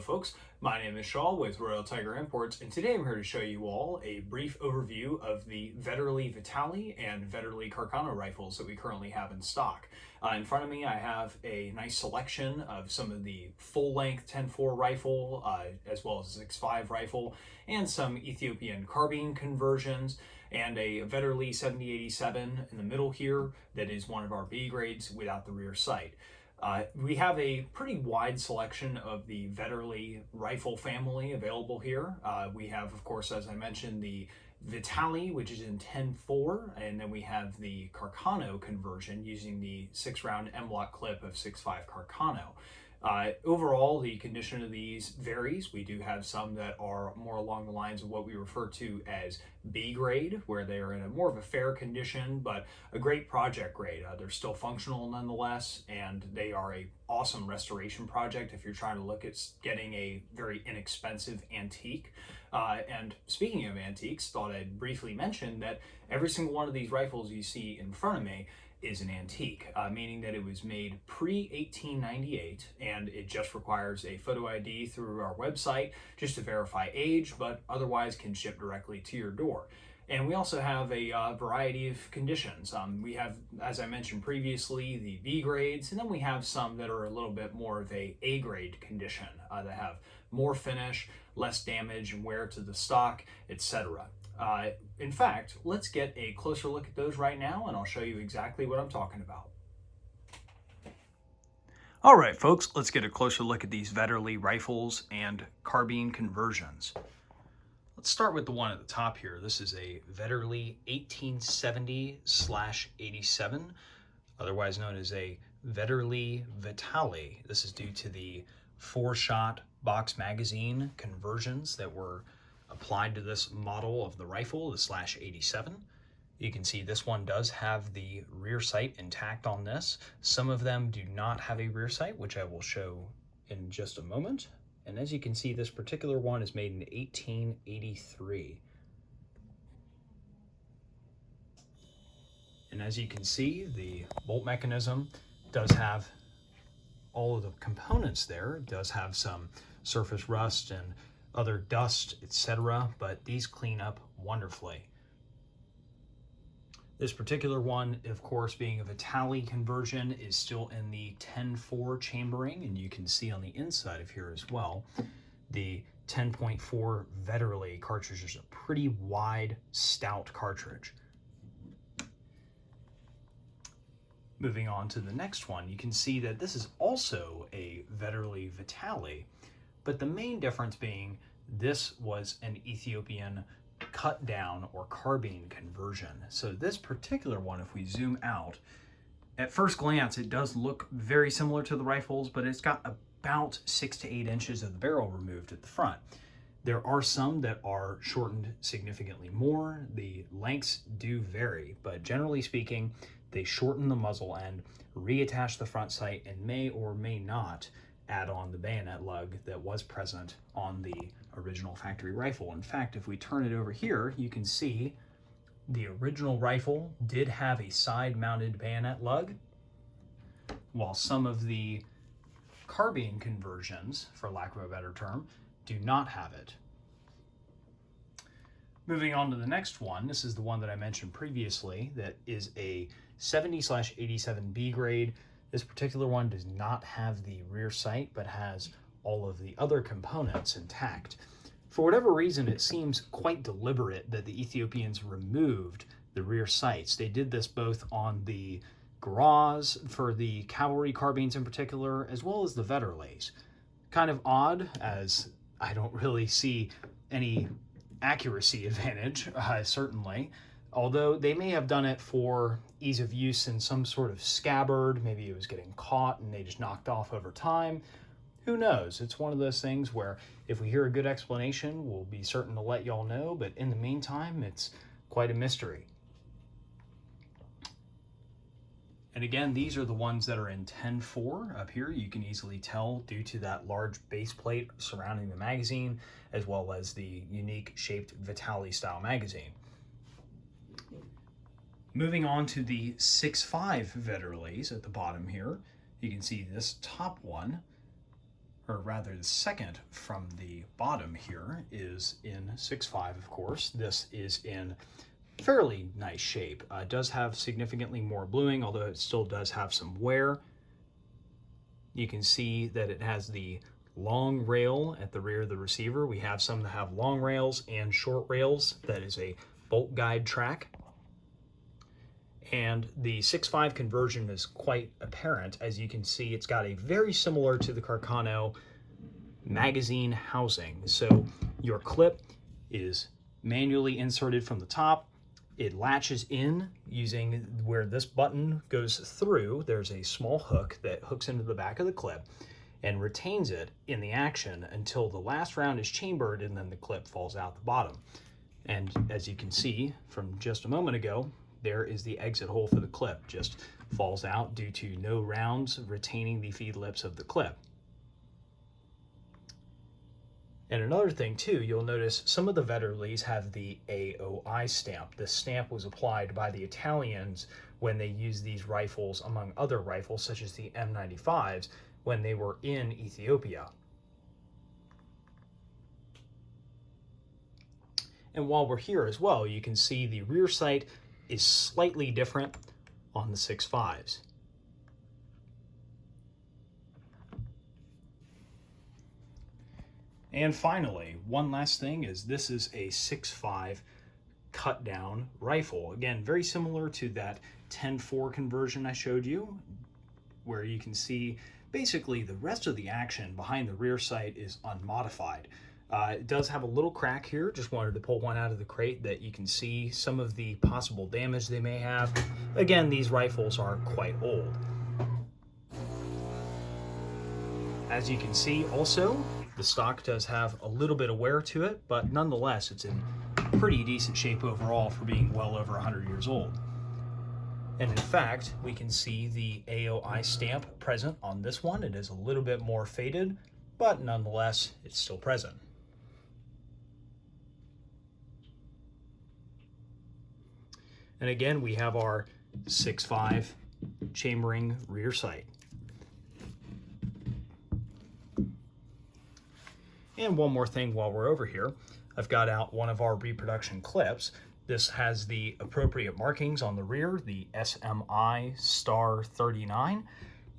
folks, my name is Shaw with Royal Tiger Imports, and today I'm here to show you all a brief overview of the Vetterli Vitali and Vetterli Carcano rifles that we currently have in stock. In front of me I have a nice selection of some of the full-length 10-4 rifle, as well as 6.5 rifle, and some Ethiopian carbine conversions, and a Vetterli 7087 in the middle here that is one of our B grades without the rear sight. We have a pretty wide selection of the Vetterli rifle family available here. We have, of course, as I mentioned, the Vitali, which is in 10-4, and then we have the Carcano conversion using the 6-round M-Lock clip of 6.5 Carcano. Overall, the condition of these varies. We do have some that are more along the lines of what we refer to as B grade, where they are in a more of a fair condition, but a great project grade. They're still functional nonetheless, and they are a awesome restoration project if you're trying to look at getting a very inexpensive antique. And speaking of antiques, thought I'd briefly mention that every single one of these rifles you see in front of me is an antique, meaning that it was made pre-1898 and it just requires a photo ID through our website just to verify age, but otherwise can ship directly to your door. And we also have a variety of conditions. We have, as I mentioned previously, the B grades, and then we have some that are a little bit more of A grade condition that have more finish, less damage and wear to the stock, etc. In fact, let's get a closer look at those right now, and I'll show you exactly what I'm talking about. All right, folks, let's get a closer look at these Vetterli rifles and carbine conversions. Let's start with the one at the top here. This is a Vetterli 1870/87, otherwise known as a Vetterli Vitali. This is due to the 4-shot box magazine conversions that were applied to this model of the rifle, the /87. You can see this one does have the rear sight intact on this. Some of them do not have a rear sight, which I will show in just a moment. And as you can see, this particular one is made in 1883. And as you can see, the bolt mechanism does have all of the components there. It does have some surface rust and other dust, etc., but these clean up wonderfully. This particular one, of course, being a Vitali conversion, is still in the 10-4 chambering, and you can see on the inside of here as well, the 10.4 Vetterli cartridge is a pretty wide, stout cartridge. Moving on to the next one, you can see that this is also a Vetterli Vitali, but the main difference being this was an Ethiopian cut down or carbine conversion. So this particular one, if we zoom out, at first glance it does look very similar to the rifles, but it's got about 6 to 8 inches of the barrel removed at the front. There are some that are shortened significantly more. The lengths do vary, but generally speaking, they shorten the muzzle end, reattach the front sight, and may or may not add on the bayonet lug that was present on the original factory rifle. In fact, if we turn it over here, you can see the original rifle did have a side-mounted bayonet lug, while some of the carbine conversions, for lack of a better term, do not have it. Moving on to the next one, this is the one that I mentioned previously that is a 70/87 B grade. This particular one does not have the rear sight, but has all of the other components intact. For whatever reason, it seems quite deliberate that the Ethiopians removed the rear sights. They did this both on the Gras for the cavalry carbines in particular, as well as the Vetterlis. Kind of odd, as I don't really see any accuracy advantage, certainly. Although they may have done it for ease of use in some sort of scabbard, maybe it was getting caught and they just knocked off over time. Who knows? It's one of those things where if we hear a good explanation, we'll be certain to let y'all know, but in the meantime, it's quite a mystery. And again, these are the ones that are in 10-4 up here. You can easily tell due to that large base plate surrounding the magazine, as well as the unique shaped Vitali style magazine. Moving on to the 6.5 Vetterlis at the bottom here, you can see this top one or rather the second from the bottom here, is in 6.5, of course. This is in fairly nice shape. It does have significantly more bluing, although it still does have some wear. You can see that it has the long rail at the rear of the receiver. We have some that have long rails and short rails. That is a bolt guide track. And the 6.5 conversion is quite apparent. As you can see, it's got a very similar to the Carcano magazine housing. So your clip is manually inserted from the top. It latches in using where this button goes through. There's a small hook that hooks into the back of the clip and retains it in the action until the last round is chambered, and then the clip falls out the bottom. And as you can see from just a moment ago, there is the exit hole for the clip. Just falls out due to no rounds retaining the feed lips of the clip. And another thing too, you'll notice some of the Vetterlis have the AOI stamp. This stamp was applied by the Italians when they used these rifles among other rifles such as the M95s when they were in Ethiopia. And while we're here as well, you can see the rear sight is slightly different on the 6.5s. And finally, one last thing is this is a 6.5 cut down rifle. Again, very similar to that 10.4 conversion I showed you, where you can see basically the rest of the action behind the rear sight is unmodified. It does have a little crack here. Just wanted to pull one out of the crate that you can see some of the possible damage they may have. Again, these rifles are quite old. As you can see also, the stock does have a little bit of wear to it, but nonetheless, it's in pretty decent shape overall for being well over 100 years old. And in fact, we can see the AOI stamp present on this one. It is a little bit more faded, but nonetheless, it's still present. And again, we have our 6.5 chambering rear sight. And one more thing while we're over here, I've got out one of our reproduction clips. This has the appropriate markings on the rear, the SMI star 39,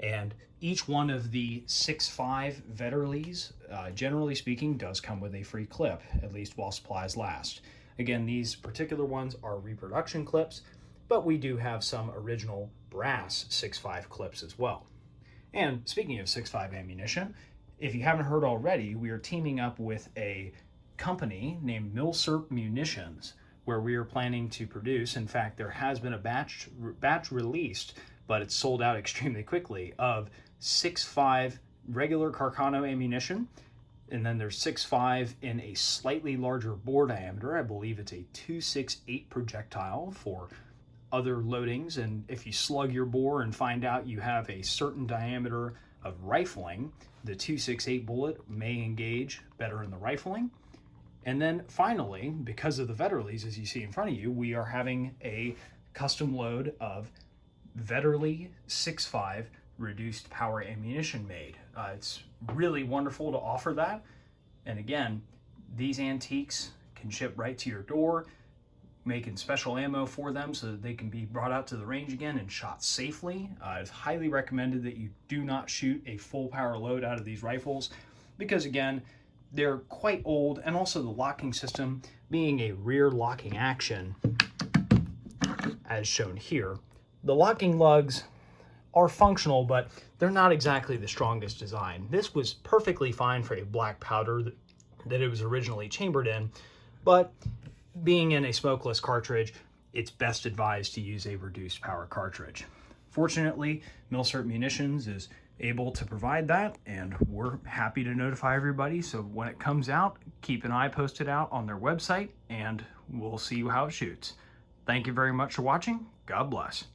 and each one of the 6.5 Vetterlis, generally speaking, does come with a free clip, at least while supplies last. Again, these particular ones are reproduction clips, but we do have some original brass 6.5 clips as well. And speaking of 6.5 ammunition, if you haven't heard already, we are teaming up with a company named Milsurp Munitions, where we are planning to produce, in fact, there has been a batch released, but it's sold out extremely quickly, of 6.5 regular Carcano ammunition, and then there's 6.5 in a slightly larger bore diameter. I believe it's a 268 projectile for other loadings, and if you slug your bore and find out you have a certain diameter of rifling, the 268 bullet may engage better in the rifling. And then finally, because of the Vetterlis, as you see in front of you, we are having a custom load of Vetterli 6.5 reduced power ammunition made. It's really wonderful to offer that. And again, these antiques can ship right to your door, making special ammo for them so that they can be brought out to the range again and shot safely. It's highly recommended that you do not shoot a full power load out of these rifles because, again, they're quite old, and also the locking system being a rear locking action, as shown here. The locking lugs are functional, but they're not exactly the strongest design. This was perfectly fine for a black powder that it was originally chambered in, but being in a smokeless cartridge, it's best advised to use a reduced power cartridge. Fortunately, Milsurp Munitions is able to provide that, and we're happy to notify everybody. So when it comes out, keep an eye posted out on their website, and we'll see how it shoots. Thank you very much for watching. God bless.